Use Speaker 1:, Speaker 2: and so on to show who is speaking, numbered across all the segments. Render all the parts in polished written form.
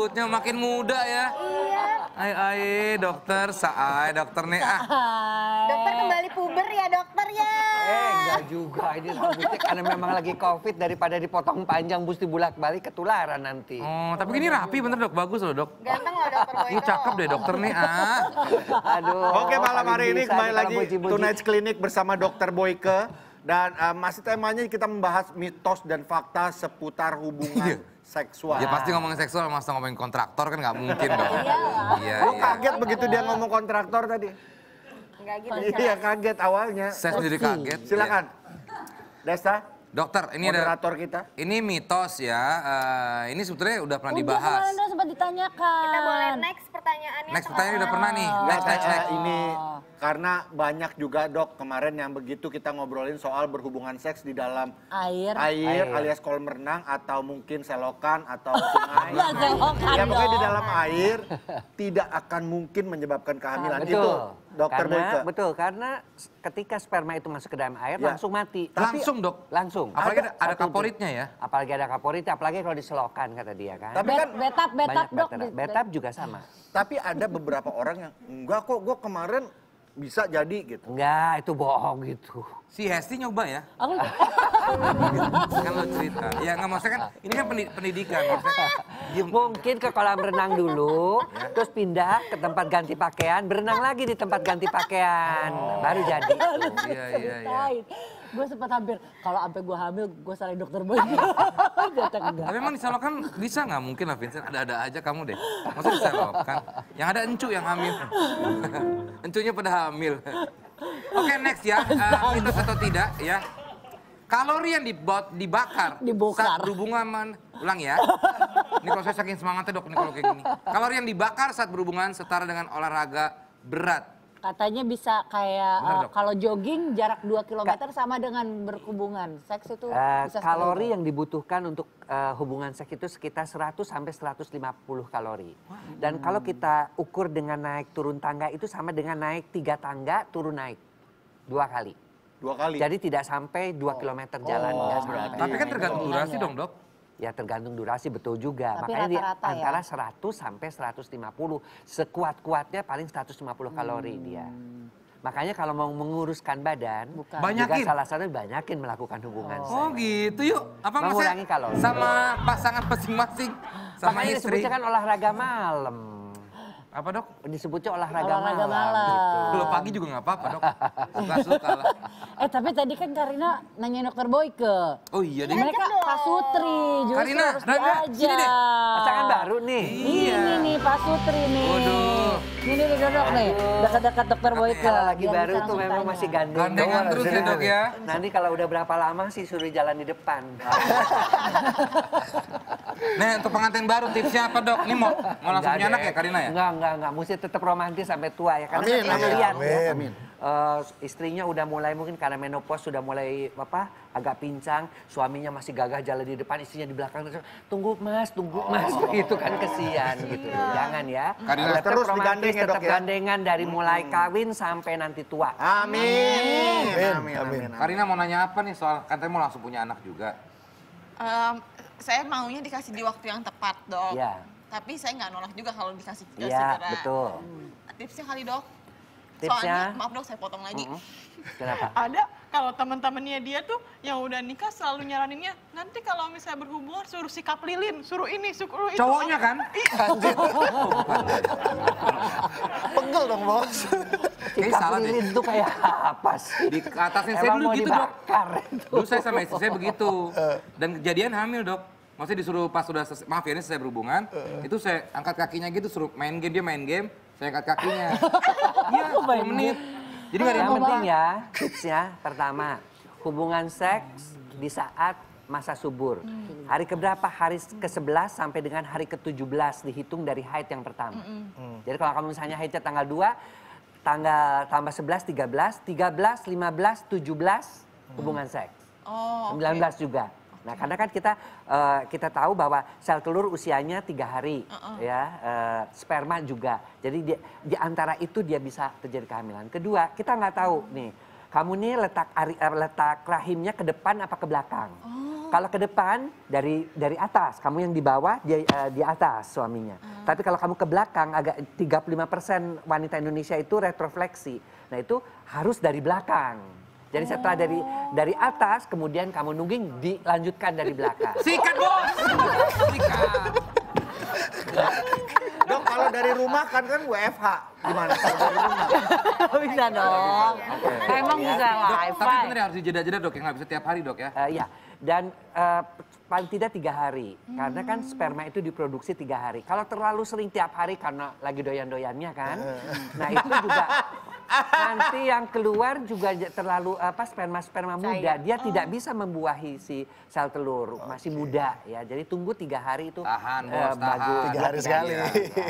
Speaker 1: rambutnya makin muda ya.
Speaker 2: Iya.
Speaker 1: Ai, dokter, dokter nih.
Speaker 2: Dokter kembali puber ya dokter ya.
Speaker 3: Enggak juga, ini rambutnya karena memang lagi COVID daripada dipotong panjang mesti bulak-balik ketularan nanti.
Speaker 1: Oh, tapi ini rapi bener dok, bagus loh dok.
Speaker 2: Ganteng loh dokter Boyko.
Speaker 1: Ih, cakep deh dokter nih.
Speaker 3: Aduh.
Speaker 4: Oke, malam hari ini kembali lagi
Speaker 3: buji-buji.
Speaker 4: Tonight's Clinic bersama Dokter Boyke. Dan masih temanya kita membahas mitos dan fakta seputar hubungan seksual.
Speaker 1: Ya pasti ngomongin seksual, masa ngomongin kontraktor kan nggak mungkin dong. Iya.
Speaker 4: Gue kaget begitu dia ngomong kontraktor tadi.
Speaker 2: Enggak gitu.
Speaker 4: Iya kaget awalnya.
Speaker 1: Saya sendiri kaget.
Speaker 4: Silakan. Desta,
Speaker 1: Dokter, ini ada
Speaker 4: moderator kita.
Speaker 1: ini mitos ya. Ini sebetulnya udah pernah
Speaker 5: Udah
Speaker 1: dibahas.
Speaker 5: kemarin udah sempat ditanyakan.
Speaker 2: Kita boleh next pertanyaannya.
Speaker 1: Next pertanyaan udah pernah nih.
Speaker 4: Nggak,
Speaker 1: Next.
Speaker 4: ini karena banyak juga dok kemarin yang begitu kita ngobrolin soal berhubungan seks di dalam
Speaker 5: Air.
Speaker 4: alias kolam renang atau mungkin selokan atau sungai.
Speaker 5: Nggak selokan
Speaker 4: Ya pokoknya di
Speaker 5: dong.
Speaker 4: dalam air tidak akan mungkin menyebabkan kehamilan.
Speaker 3: Betul.
Speaker 4: Itu dokter Boyke.
Speaker 3: Betul, karena ketika sperma itu masuk ke dalam air
Speaker 4: Ya.
Speaker 3: langsung mati.
Speaker 1: Langsung dok.
Speaker 3: Langsung.
Speaker 1: Apalagi ada
Speaker 3: Satu-
Speaker 1: kaporitnya ya.
Speaker 3: Apalagi ada kaporitnya, apalagi kalau diselokan kata dia kan.
Speaker 4: Tapi kan
Speaker 5: Betap
Speaker 3: Banyak
Speaker 5: dok.
Speaker 3: betap juga sama.
Speaker 4: tapi ada beberapa orang yang enggak kok gue kemarin bisa jadi gitu.
Speaker 3: Enggak, itu bohong gitu.
Speaker 1: Si Hesti nyoba ya.
Speaker 5: Aku
Speaker 1: Kan lo cerita. Ya nggak maksudnya kan ini kan pendidikan. Maksudnya,
Speaker 3: Mungkin ke kolam renang dulu, terus pindah ke tempat ganti pakaian, berenang lagi di tempat ganti pakaian, baru jadi.
Speaker 1: Iya.
Speaker 5: Gue sempat hampir kalau sampai gue hamil gue salin dokter Boyko. Ternyata enggak.
Speaker 1: Tapi emang diselokan bisa nggak? Mungkin lah Vincent, ada-ada aja kamu deh. Masa diselokan? Yang ada encu yang hamil. Encunya pada hamil. Oke, next ya. Mitos atau tidak ya. Kalori yang dibakar saat berhubungan, ulang ya. Ini kalau saya saking semangatnya dok, nih kalau kayak gini. Kalori yang dibakar saat berhubungan setara dengan olahraga berat.
Speaker 5: Katanya bisa kayak
Speaker 1: Bener, Dok.
Speaker 5: kalau jogging jarak 2 km sama dengan berhubungan. Seks itu bisa
Speaker 3: Kalori yang dibutuhkan untuk hubungan seks itu sekitar 100 sampai 150 kalori. Dan kalau kita ukur dengan naik turun tangga itu sama dengan naik 3 tangga turun naik 2 kali.
Speaker 4: 2 kali.
Speaker 3: Jadi tidak sampai 2 km jalan. nggak sampai.
Speaker 4: berarti.
Speaker 1: Tapi kan tergantung durasi dong dok.
Speaker 3: Ya tergantung durasi betul juga.
Speaker 5: Tapi
Speaker 3: Makanya di
Speaker 5: rata-rata ya?
Speaker 3: antara 100 sampai 150. Sekuat-kuatnya paling 150 kalori dia. Makanya kalau mau menguruskan badan, juga
Speaker 1: Banyakin.
Speaker 3: salah satu banyakin melakukan hubungan
Speaker 1: Oh
Speaker 3: seks.
Speaker 1: gitu yuk. Apa
Speaker 3: Mengurangi
Speaker 1: maksudnya
Speaker 3: kalori.
Speaker 1: sama pasangan masing-masing, sama
Speaker 3: Makanya
Speaker 1: istri.
Speaker 3: disebutnya kan olahraga malam.
Speaker 1: Apa dok?
Speaker 3: Disebutnya olahraga
Speaker 5: Olahraga
Speaker 3: malam.
Speaker 5: malam.
Speaker 3: Gitu.
Speaker 1: Kalau pagi juga nggak apa-apa dok. Suka-suka lah.
Speaker 5: tapi tadi kan Karina nanya dokter Boyke.
Speaker 1: Oh iya deh.
Speaker 5: Mereka Pak Sutri justru
Speaker 1: Karina,
Speaker 5: harus
Speaker 1: Rangga,
Speaker 5: diajak.
Speaker 1: sini deh.
Speaker 3: Pasangan baru nih.
Speaker 1: Iya.
Speaker 5: Ini nih Pak Sutri nih.
Speaker 1: Waduh.
Speaker 5: Ini nih duduk nih. Dekat-dekat dokter Boyke.
Speaker 3: Kalau lagi
Speaker 5: Biar
Speaker 3: baru
Speaker 5: bisa
Speaker 3: tuh
Speaker 5: langsung
Speaker 3: memang
Speaker 5: tanya.
Speaker 3: masih gandeng.
Speaker 1: Gandengan
Speaker 3: doang.
Speaker 1: terus ya dok ya.
Speaker 3: Nanti kalau udah berapa lama sih suruh jalan di depan.
Speaker 1: Nah untuk pengantin baru tipsnya apa dok? Ini mau langsung
Speaker 3: Enggak
Speaker 1: punya anak
Speaker 3: deh.
Speaker 1: ya Karina ya?
Speaker 3: Enggak. Mesti tetap romantis sampai tua ya. Karena
Speaker 4: Amin,
Speaker 3: saya
Speaker 4: amin,
Speaker 3: lihat ya.
Speaker 4: amin.
Speaker 3: Istrinya udah mulai mungkin karena menopause sudah mulai agak pincang, suaminya masih gagah jalan di depan, istrinya di belakang tunggu mas begitu kan kesian gitu. Jangan ya.
Speaker 1: Karina,
Speaker 3: Tetap
Speaker 4: terus
Speaker 3: romantis,
Speaker 4: digandeng ya,
Speaker 3: tetap
Speaker 4: Dok, ya?
Speaker 3: gandengan dari mulai kawin sampai nanti tua.
Speaker 4: Amin.
Speaker 1: Karina mau nanya apa nih soal katanya mau langsung punya anak juga.
Speaker 6: Saya maunya dikasih di waktu yang tepat, dok.
Speaker 3: Iya.
Speaker 6: Tapi saya nggak nolak juga kalau dikasih
Speaker 3: Iya,
Speaker 6: segera.
Speaker 3: betul.
Speaker 6: Tipsnya kali, dok.
Speaker 3: Tipsnya?
Speaker 6: Soalnya, maaf dok, saya potong lagi.
Speaker 3: Kenapa?
Speaker 7: Ada kalau teman-temannya dia tuh yang udah nikah selalu nyaraninnya nanti kalau misalnya berhubungan suruh sikap lilin, suruh ini, suruh itu.
Speaker 1: Cowoknya kan?
Speaker 4: Pegel dong bos.
Speaker 1: Kayaknya
Speaker 3: Sikap
Speaker 1: salah deh.
Speaker 3: lilin tuh kayak apa sih?
Speaker 1: Di atasin saya
Speaker 3: Emang
Speaker 1: dulu
Speaker 3: mau
Speaker 1: gitu dok.
Speaker 3: dibakar itu.
Speaker 1: Dulu saya sama istri saya begitu. Dan kejadian hamil dok. Maksudnya disuruh pas sudah maaf ya ini saya berhubungan. Itu saya angkat kakinya gitu suruh main game, dia main game. Saya angkat kakinya. Iya 10 menit. Jadi nggak ada
Speaker 3: Yang
Speaker 1: yang
Speaker 3: penting ya, tipsnya pertama, hubungan seks di saat masa subur. Hari keberapa? Hari ke-11 sampai dengan hari ke-17 dihitung dari haid yang pertama. Jadi kalau kamu misalnya haidnya tanggal 2, tanggal tambah 11, 13, 15, 17 hubungan seks.
Speaker 6: Oh,
Speaker 3: 19 juga. Nah, karena kan kita tahu bahwa sel telur usianya 3 hari, ya, sperma juga. Jadi di antara itu dia bisa terjadi kehamilan. Kedua, kita nggak tahu nih, kamu nih letak rahimnya ke depan apa ke belakang. Kalau ke depan dari atas, kamu yang di bawah, dia di atas suaminya. Tapi kalau kamu ke belakang, agak 35% wanita Indonesia itu retrofleksi. Nah itu harus dari belakang. Jadi setelah dari atas, kemudian kamu nungging, dilanjutkan dari belakang.
Speaker 1: Sikat bos! Sikat!
Speaker 4: Dok, kalau dari rumah kan WFH. Gimana kalau dari rumah?
Speaker 5: Bisa dong. Emang bisa
Speaker 1: Dok, tapi
Speaker 5: wifi.
Speaker 1: bener ya harus dijeda-jeda dok, ya nggak bisa tiap hari dok ya?
Speaker 3: Ya, dan paling tidak 3 hari. Karena kan sperma itu diproduksi 3 hari. Kalau terlalu sering tiap hari karena lagi doyan-doyannya kan. Nah itu juga nanti yang keluar juga terlalu sperma muda. Dia tidak bisa membuahi si sel telur. Masih muda ya. Jadi tunggu 3 hari itu
Speaker 1: Tahan bos, tahan.
Speaker 3: bagus.
Speaker 8: 3 hari sekali.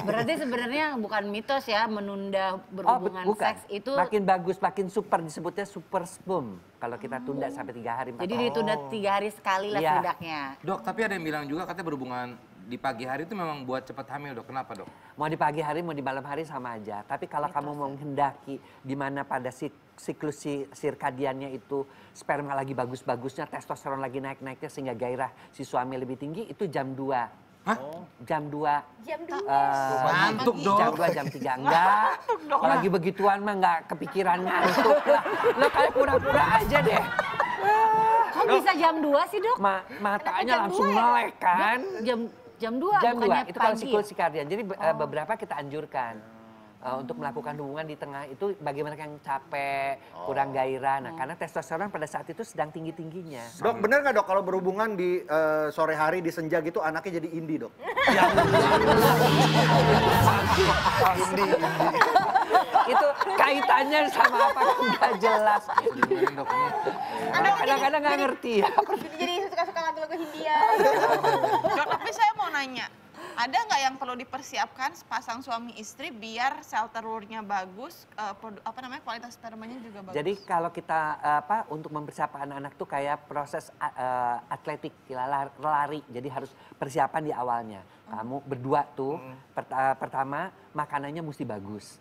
Speaker 5: Berarti sebenarnya bukan mitos ya menunda berhubungan
Speaker 3: bukan.
Speaker 5: seks itu.
Speaker 3: Makin bagus, makin super, disebutnya super sperm. Kalau kita tunda sampai 3 hari. 4
Speaker 5: Jadi
Speaker 3: hari.
Speaker 5: ditunda 3 hari sekali lah
Speaker 3: Iya.
Speaker 5: setidaknya.
Speaker 1: Dok, tapi ada yang bilang juga katanya berhubungan di pagi hari itu memang buat cepat hamil dok. Kenapa dok?
Speaker 3: Mau di pagi hari, mau di malam hari sama aja. Tapi kalau kamu mau menghendaki di mana pada siklus sirkadiannya itu sperma lagi bagus-bagusnya, testosteron lagi naik-naiknya sehingga gairah si suami lebih tinggi, itu jam 2.
Speaker 1: Hah?
Speaker 3: Jam 2.
Speaker 2: Jam 2.
Speaker 1: Ngantuk dok.
Speaker 3: Jam 2, jam 3. Enggak. Kalau lagi begituan mah enggak kepikiran ngantuk lah. Lo kayak pura-pura aja deh.
Speaker 5: Kok bisa jam 2 sih dok?
Speaker 3: Matanya
Speaker 5: jam
Speaker 3: langsung
Speaker 5: 2 ya?
Speaker 3: melek kan.
Speaker 5: Jam 2
Speaker 3: Jam 2,
Speaker 5: bukannya
Speaker 3: itu kalau
Speaker 5: pagi.
Speaker 3: siklus sirkadian. Jadi beberapa kita anjurkan untuk melakukan hubungan di tengah itu bagi mereka yang capek, kurang gairah. Nah, karena testosteron pada saat itu sedang tinggi-tingginya.
Speaker 4: Dok, bener nggak dok kalau berhubungan di sore hari di senja gitu anaknya jadi indie dok?
Speaker 3: Itu kaitannya sama apa kan nggak jelas.
Speaker 1: Dengerin, dok ini.
Speaker 3: Kadang-kadang nggak ngerti ya.
Speaker 2: Jadi suka-suka lagu-lagu Hindia.
Speaker 6: Dok, tapi saya mau nanya, ada nggak yang perlu dipersiapkan sepasang suami istri biar sel telurnya bagus, kualitas spermanya juga bagus?
Speaker 3: Jadi kalau kita untuk mempersiapkan anak tuh kayak proses atletik, lari. Jadi harus persiapan di awalnya. Kamu berdua tuh pertama makanannya mesti bagus.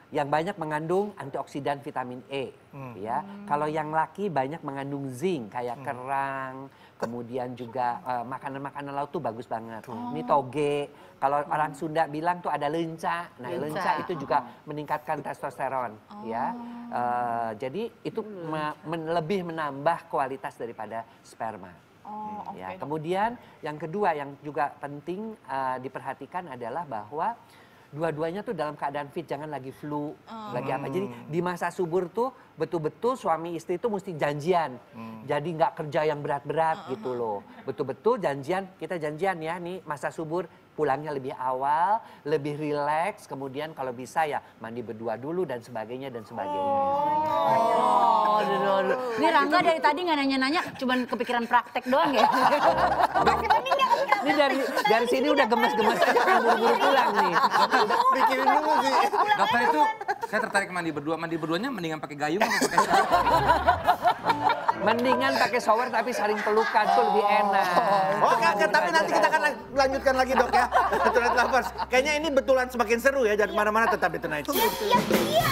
Speaker 3: Yang banyak mengandung antioksidan vitamin E, ya. Kalau yang laki banyak mengandung zinc kayak kerang, kemudian juga makanan-makanan laut tuh bagus banget. Ini toge. Kalau orang Sunda bilang tuh ada lenca. Nah, lenca itu juga meningkatkan testosteron, ya. Jadi itu lebih menambah kualitas daripada sperma. Ya. Kemudian yang kedua yang juga penting diperhatikan adalah bahwa dua-duanya tuh dalam keadaan fit, jangan lagi flu, lagi apa. Jadi di masa subur tuh betul-betul suami istri itu mesti janjian. Jadi nggak kerja yang berat-berat gitu loh. Betul-betul kita janjian ya nih masa subur pulangnya lebih awal, lebih rileks, kemudian kalau bisa ya mandi berdua dulu dan sebagainya dan sebagainya.
Speaker 5: Aduh. Ini Rangga dari tadi nggak nanya-nanya, cuman kepikiran praktek doang ya.
Speaker 2: Masih mending dia kepikiran.
Speaker 3: Ini dari sini udah gemes-gemes aja pengen buru-buru pulang nih.
Speaker 4: Pikirin dulu sih.
Speaker 1: Dokter itu saya tertarik mandi berdua. Mandi berduanya mendingan pakai gayung atau pakai shower?
Speaker 3: Mendingan pakai shower tapi saling pelukan tuh lebih enak.
Speaker 4: Oke, tapi nanti kita akan lanjutkan lagi dok ya. Tonight Lovers. Kayaknya ini betulan semakin seru ya. Jangan kemana-mana, tetap di Tonight Show.
Speaker 2: Iya.